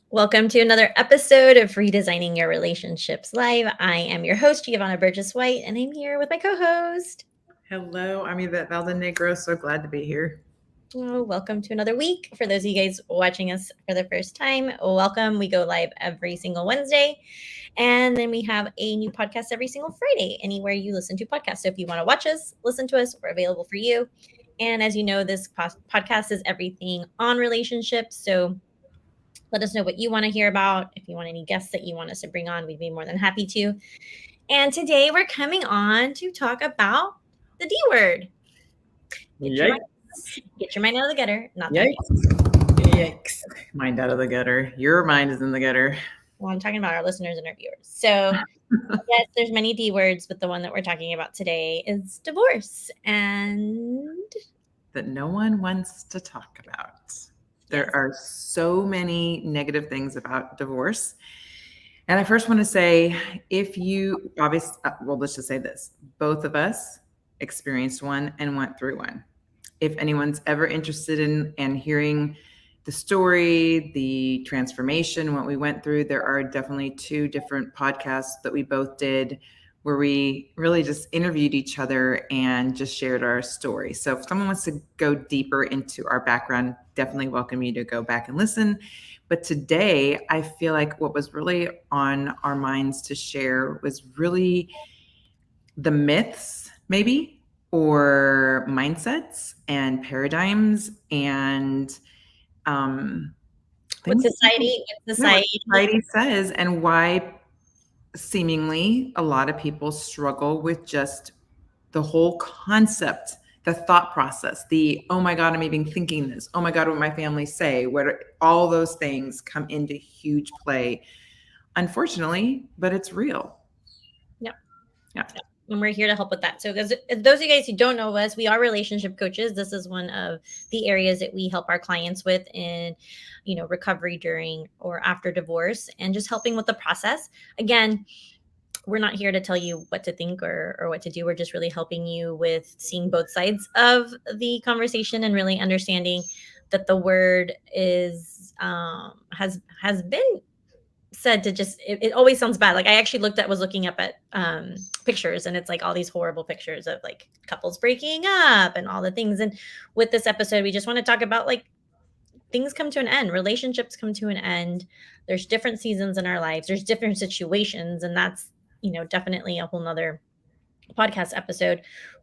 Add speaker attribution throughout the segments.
Speaker 1: Welcome to another episode of Redesigning Your Relationships Live. I am your host, Geovanna Burgess White, and I'm here with my co-host.
Speaker 2: Hello, I'm Yvette Valdenegro. So glad to be here.
Speaker 1: Oh, welcome to another week. For those of you guys watching us for the first time, welcome. We go live every single Wednesday, and then we have a new podcast every single Friday, anywhere you listen to podcasts. So if you want to watch us, listen to us, we're available for you. And as you know, this podcast is everything on relationships. So let us know what you want to hear about. If you want any guests that you want us to bring on, we'd be more than happy to. And today we're coming on to talk about the D word. Get your mind out of the gutter. Not that.
Speaker 2: Yikes. Mind out of the gutter. Your mind is in the gutter.
Speaker 1: Well, I'm talking about our listeners and our viewers. So yes, there's many D words, but the one that we're talking about today is divorce. And
Speaker 2: that no one wants to talk about. There are so many negative things about divorce. And I first want to say, if you let's just say this. Both of us experienced one and went through one. If anyone's ever interested in hearing the story, the transformation, what we went through, there are definitely two different podcasts that we both did where we really just interviewed each other and just shared our story. So if someone wants to go deeper into our background, definitely welcome you to go back and listen. But today, I feel like what was really on our minds to share was really the myths, maybe, or mindsets and paradigms and
Speaker 1: what society
Speaker 2: says, and why seemingly a lot of people struggle with just the whole concept, the thought process, oh my God, I'm even thinking this. Oh my God, what my family say, all those things come into huge play, unfortunately, but it's real.
Speaker 1: Yeah. And we're here to help with that. So those of you guys who don't know us, we are relationship coaches. This is one of the areas that we help our clients with in, recovery during or after divorce, and just helping with the process. Again, we're not here to tell you what to think or what to do. We're just really helping you with seeing both sides of the conversation and really understanding that the word is has been said to just it always sounds bad. Like I actually was looking up at pictures, and it's like all these horrible pictures of like couples breaking up and all the things. And with this episode, we just want to talk about like things come to an end, relationships come to an end. There's different seasons in our lives, there's different situations, and that's definitely a whole nother podcast episode.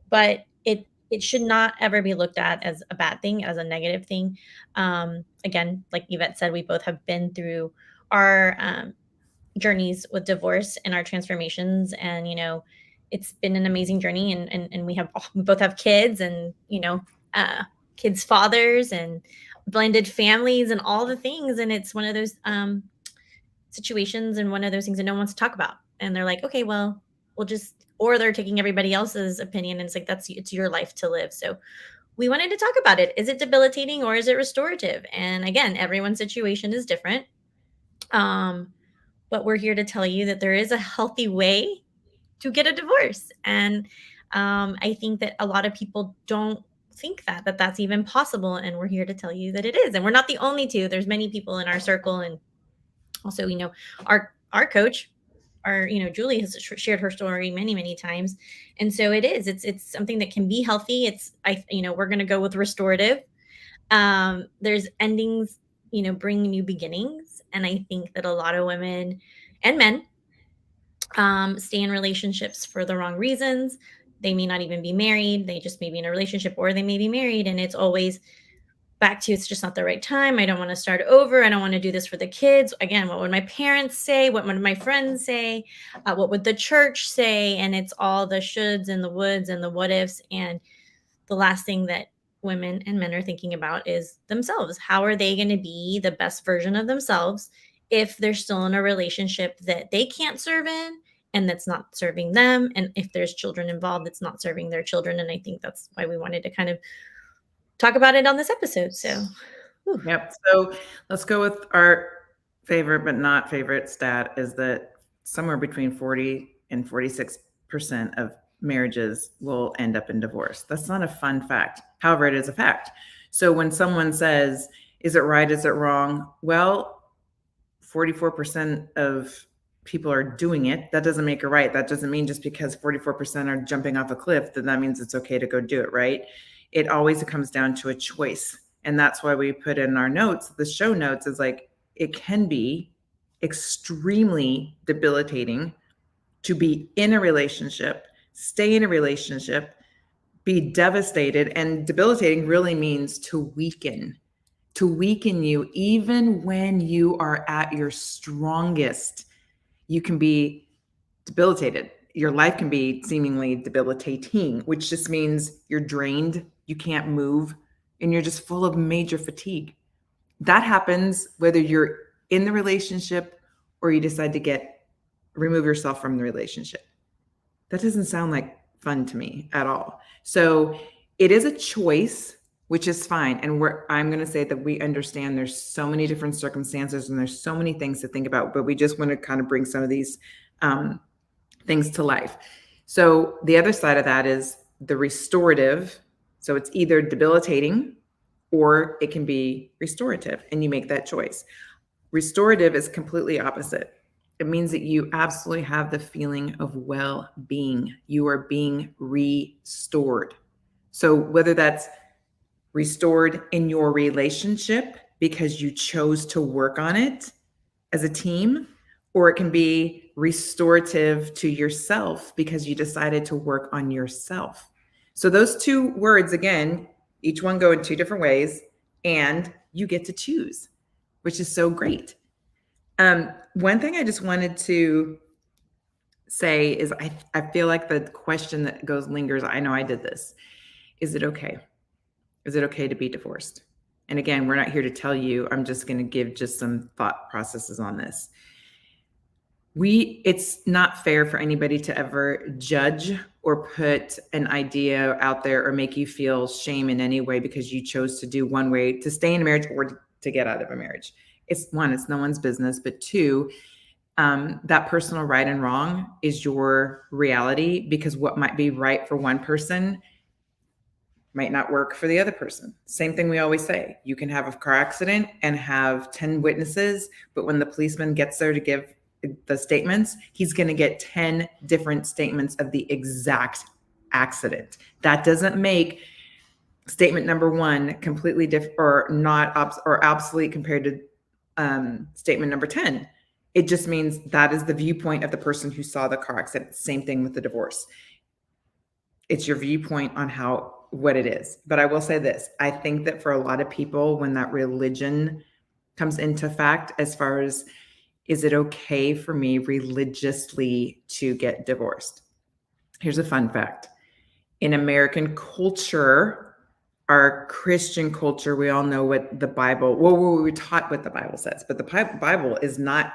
Speaker 1: But it should not ever be looked at as a bad thing, as a negative thing. Again, like Yvette said, we both have been through our journeys with divorce and our transformations, and it's been an amazing journey, and we both have kids, and kids' fathers, and blended families, and all the things. And it's one of those situations and one of those things that no one wants to talk about, and they're like, okay, well, we'll just, or they're taking everybody else's opinion, and it's like, it's your life to live. So we wanted to talk about it. Is it debilitating or is it restorative? And again, everyone's situation is different. But we're here to tell you that there is a healthy way to get a divorce. And I think that a lot of people don't think that that's even possible. And we're here to tell you that it is. And we're not the only two. There's many people in our circle. And also, our coach, Julie has shared her story many, many times. And so it's something that can be healthy. We're going to go with restorative. There's endings, bring new beginnings. And I think that a lot of women and men stay in relationships for the wrong reasons. They may not even be married. They just may be in a relationship, or they may be married. And it's always back to, it's just not the right time. I don't want to start over. I don't want to do this for the kids. Again, what would my parents say? What would my friends say? What would the church say? And it's all the shoulds and the woulds and the what ifs. And the last thing that women and men are thinking about is themselves. How are they going to be the best version of themselves if they're still in a relationship that they can't serve in, and that's not serving them? And if there's children involved, it's not serving their children. And I think that's why we wanted to kind of talk about it on this episode. So,
Speaker 2: Yep. So let's go with our favorite, but not favorite stat, is that somewhere between 40 and 46% of marriages will end up in divorce. That's not a fun fact. However, it is a fact. So when someone says, is it right? Is it wrong? Well, 44% of people are doing it, that doesn't make it right. That doesn't mean just because 44% are jumping off a cliff that means it's okay to go do it, right? It always comes down to a choice. And that's why we put in our notes, the show notes is like, it can be extremely debilitating to be in a relationship, stay in a relationship, be devastated. And debilitating really means to weaken you. Even when you are at your strongest, you can be debilitated. Your life can be seemingly debilitating, which just means you're drained, you can't move, and you're just full of major fatigue. That happens whether you're in the relationship or you decide to remove yourself from the relationship. That doesn't sound like fun to me at all. So it is a choice, which is fine. And I'm going to say that we understand there's so many different circumstances and there's so many things to think about, but we just want to kind of bring some of these things to life. So the other side of that is the restorative. So it's either debilitating or it can be restorative, and you make that choice. Restorative is completely opposite. It means that you absolutely have the feeling of well-being. You are being restored. So whether that's restored in your relationship because you chose to work on it as a team, or it can be restorative to yourself because you decided to work on yourself. So those two words, again, each one go in two different ways, and you get to choose, which is so great. One thing I just wanted to say is I feel like the question that lingers, I know I did this. Is it okay? Is it okay to be divorced? And again, we're not here to tell you. I'm just going to give just some thought processes on this. It's not fair for anybody to ever judge or put an idea out there or make you feel shame in any way because you chose to do one way to stay in a marriage or to get out of a marriage. It's no one's business, but two, that personal right and wrong is your reality, because what might be right for one person might not work for the other person. Same thing we always say. You can have a car accident and have 10 witnesses, but when the policeman gets there to give the statements, he's going to get 10 different statements of the exact accident. That doesn't make statement number one completely different or not or obsolete compared to statement number 10. It just means that is the viewpoint of the person who saw the car accident. Same thing with the divorce. It's your viewpoint on what it is. But I will say this. I think that for a lot of people, when that religion comes into fact, as far as, is it okay for me religiously to get divorced? Here's a fun fact. In American culture, our Christian culture, we all know what the Bible, we're taught what the Bible says, but the Bible is not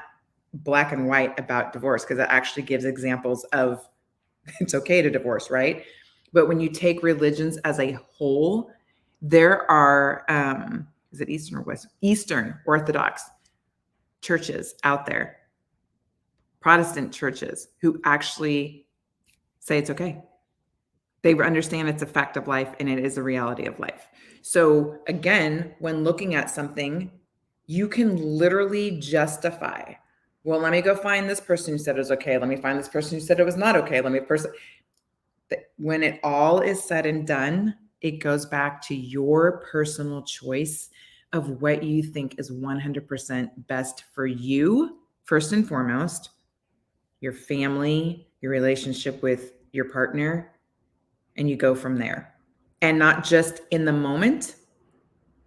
Speaker 2: black and white about divorce, because it actually gives examples of it's okay to divorce, right? But when you take religions as a whole, there are, is it Eastern or West? Eastern Orthodox churches out there, Protestant churches, who actually say it's okay. They understand it's a fact of life and it is a reality of life. So again, when looking at something, you can literally justify, well, let me go find this person who said it was okay. Let me find this person who said it was not okay. When it all is said and done, it goes back to your personal choice of what you think is 100% best for you, first and foremost, your family, your relationship with your partner, and you go from there. And not just in the moment,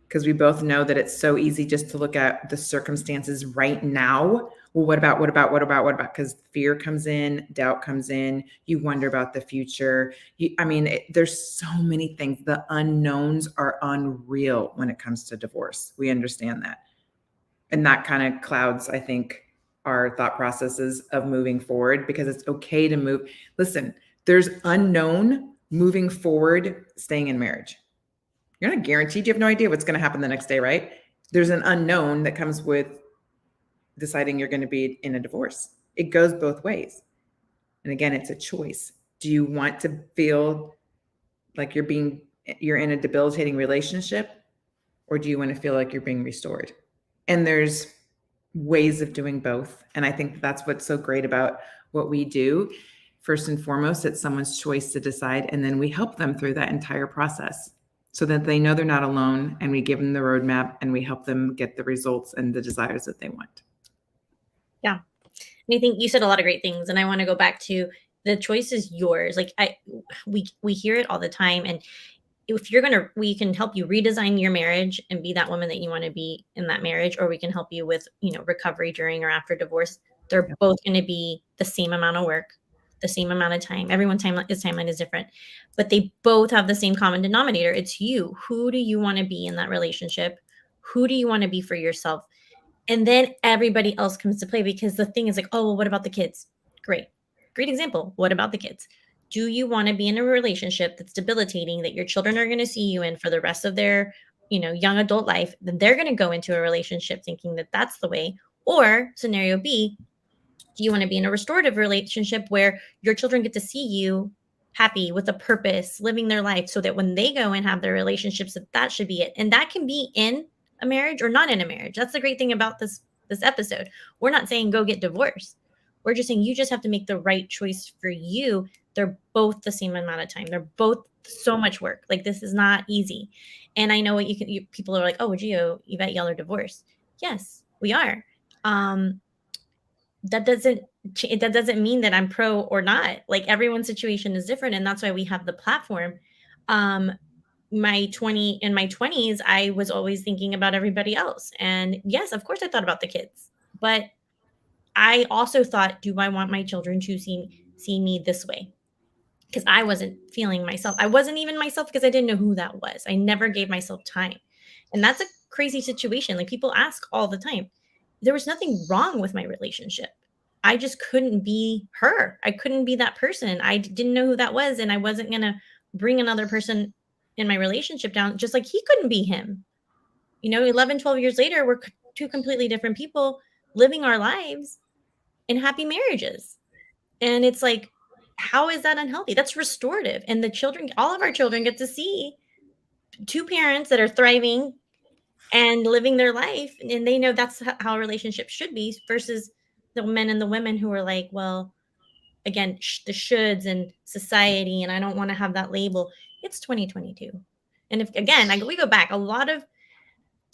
Speaker 2: because we both know that it's so easy just to look at the circumstances right now. Well, what about? Because fear comes in, doubt comes in, you wonder about the future. There's so many things. The unknowns are unreal when it comes to divorce. We understand that. And that kind of clouds, I think, our thought processes of moving forward, because it's okay to move. Listen, there's unknown moving forward, staying in marriage. You're not guaranteed. You have no idea what's going to happen the next day, right? There's an unknown that comes with deciding you're going to be in a divorce. It goes both ways. And again, it's a choice. Do you want to feel like you're in a debilitating relationship, or do you want to feel like you're being restored? And there's ways of doing both. And I think that's what's so great about what we do. First and foremost, it's someone's choice to decide. And then we help them through that entire process so that they know they're not alone. And we give them the roadmap and we help them get the results and the desires that they want.
Speaker 1: Yeah. And I think you said a lot of great things. And I want to go back to the choice is yours. Like we hear it all the time. And if you're we can help you redesign your marriage and be that woman that you want to be in that marriage, or we can help you with, recovery during or after divorce. They're both going to be the same amount of work, the same amount of time. Everyone's timeline is different, but they both have the same common denominator. It's you. Who do you want to be in that relationship? Who do you want to be for yourself? And then everybody else comes to play, because the thing is like, oh, well, what about the kids? Great example. What about the kids? Do you want to be in a relationship that's debilitating, that your children are going to see you in for the rest of their, young adult life? Then they're going to go into a relationship thinking that that's the way. Or scenario B, do you want to be in a restorative relationship where your children get to see you happy with a purpose, living their life, so that when they go and have their relationships, that should be it. And that can be in a marriage or not in a marriage. That's the great thing about this episode. We're not saying go get divorced. We're just saying you just have to make the right choice for you. They're both the same amount of time. They're both so much work. Like, this is not easy. And I know what people are like, oh, Yvette, y'all are divorced. Yes, we are. That doesn't mean that I'm pro or not. Like, everyone's situation is different. And that's why we have the platform. In my 20s, I was always thinking about everybody else. And yes, of course I thought about the kids, but I also thought, do I want my children to see me this way? Because I wasn't feeling myself. I wasn't even myself because I didn't know who that was. I never gave myself time. And that's a crazy situation. Like, people ask all the time. There was nothing wrong with my relationship. I just couldn't be her. I couldn't be that person. I didn't know who that was. And I wasn't going to bring another person in my relationship down, just like he couldn't be him. 11, 12 years later, we're two completely different people living our lives in happy marriages. And it's like, how is that unhealthy? That's restorative. And the children, all of our children, get to see two parents that are thriving and living their life. And they know that's how a relationship should be, versus the men and the women who are like, well, again, the shoulds and society, and I don't want to have that label. It's 2022. And we go back,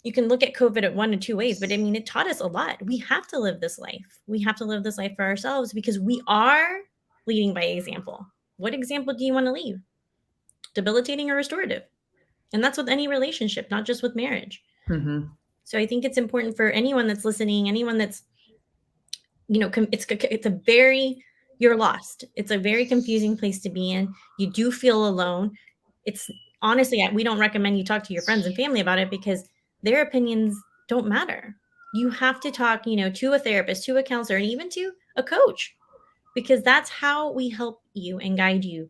Speaker 1: you can look at COVID at one of two ways, but I mean, it taught us a lot. We have to live this life. We have to live this life for ourselves, because we are leading by example. What example do you want to leave? Debilitating or restorative? And that's with any relationship, not just with marriage.
Speaker 2: Mm-hmm.
Speaker 1: So I think it's important for anyone that's listening, anyone that's, you're lost. It's a very confusing place to be in. You do feel alone. It's honestly, we don't recommend you talk to your friends and family about it, because their opinions don't matter. You have to talk, to a therapist, to a counselor, and even to a coach, because that's how we help you and guide you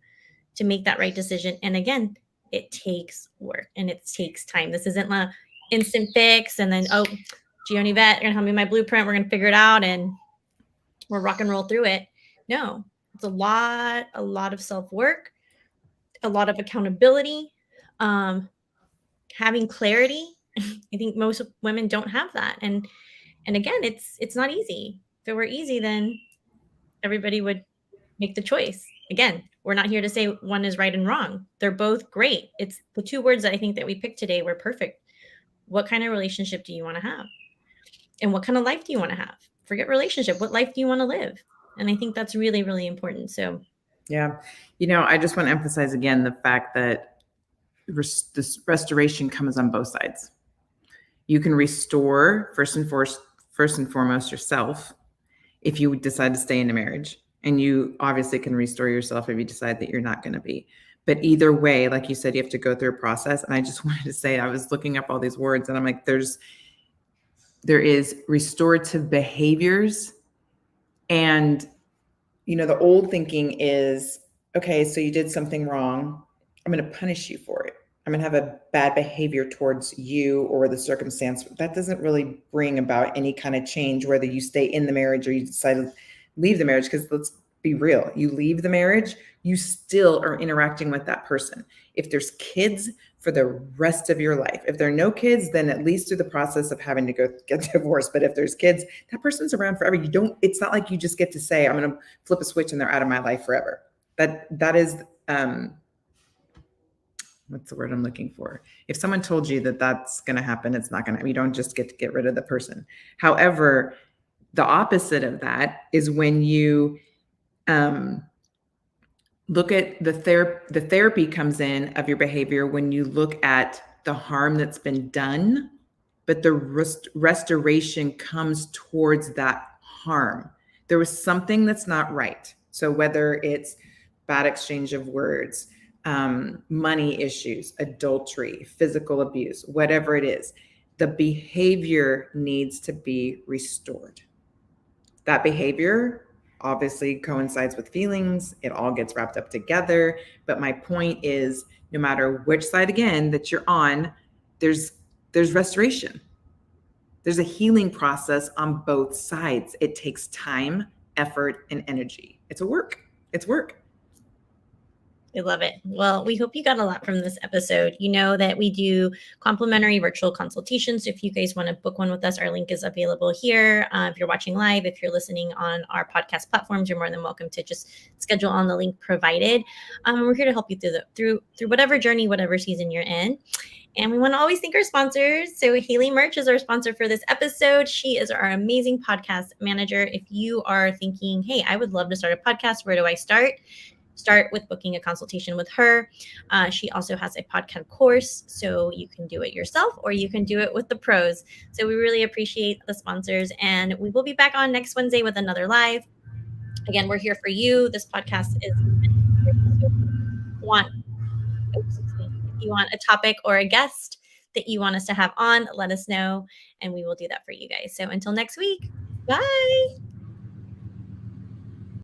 Speaker 1: to make that right decision. And again, it takes work and it takes time. This isn't an instant fix and then, oh, Gio and Yvette are going to help me my blueprint. We're going to figure it out and we're rock and roll through it. No, it's a lot of self-work, a lot of accountability, having clarity. I think most women don't have that. And again, it's not easy. If it were easy, then everybody would make the choice. Again, we're not here to say one is right and wrong. They're both great. It's the two words that I think that we picked today were perfect. What kind of relationship do you want to have? And what kind of life do you want to have? Forget relationship. What life do you want to live? And I think that's really, really important. So,
Speaker 2: yeah, I just want to emphasize again the fact that this restoration comes on both sides. You can restore first and foremost yourself if you decide to stay in a marriage, and you obviously can restore yourself if you decide that you're not going to be. But either way, like you said, you have to go through a process. And I just wanted to say, I was looking up all these words and I'm like, there is restorative behaviors. And, the old thinking is, okay, so you did something wrong. I'm going to punish you for it. I'm going to have a bad behavior towards you or the circumstance. That doesn't really bring about any kind of change, whether you stay in the marriage or you decide to leave the marriage. Because let's be real, you leave the marriage, you still are interacting with that person. If there's kids, for the rest of your life. If there are no kids, then at least through the process of having to go get divorced. But if there's kids, that person's around forever. It's not like you just get to say, I'm going to flip a switch and they're out of my life forever. That is, what's the word I'm looking for? If someone told you that that's going to happen, it's not going to, you don't just get to get rid of the person. However, the opposite of that is when you, look at the therapy comes in of your behavior when you look at the harm that's been done, but the restoration comes towards that harm. There was something that's not right. So whether it's bad exchange of words, money issues, adultery, physical abuse, whatever it is, the behavior needs to be restored. That behavior obviously coincides with feelings. It all gets wrapped up together. But my point is, no matter which side, again, that you're on, there's restoration. There's a healing process on both sides. It takes time, effort, and energy. It's work.
Speaker 1: I love it. Well, we hope you got a lot from this episode. You know that we do complimentary virtual consultations. So if you guys want to book one with us, our link is available here. If you're watching live, if you're listening on our podcast platforms, you're more than welcome to just schedule on the link provided. We're here to help you through whatever journey, whatever season you're in. And we want to always thank our sponsors. So Haili Murch is our sponsor for this episode. She is our amazing podcast manager. If you are thinking, hey, I would love to start a podcast, where do I start? Start with booking a consultation with her. She also has a podcast course, so you can do it yourself or you can do it with the pros. So we really appreciate the sponsors, and we will be back on next Wednesday with another live. Again, we're here for you. This podcast is if you want a topic or a guest that you want us to have on, let us know, and we will do that for you guys. So until next week, bye.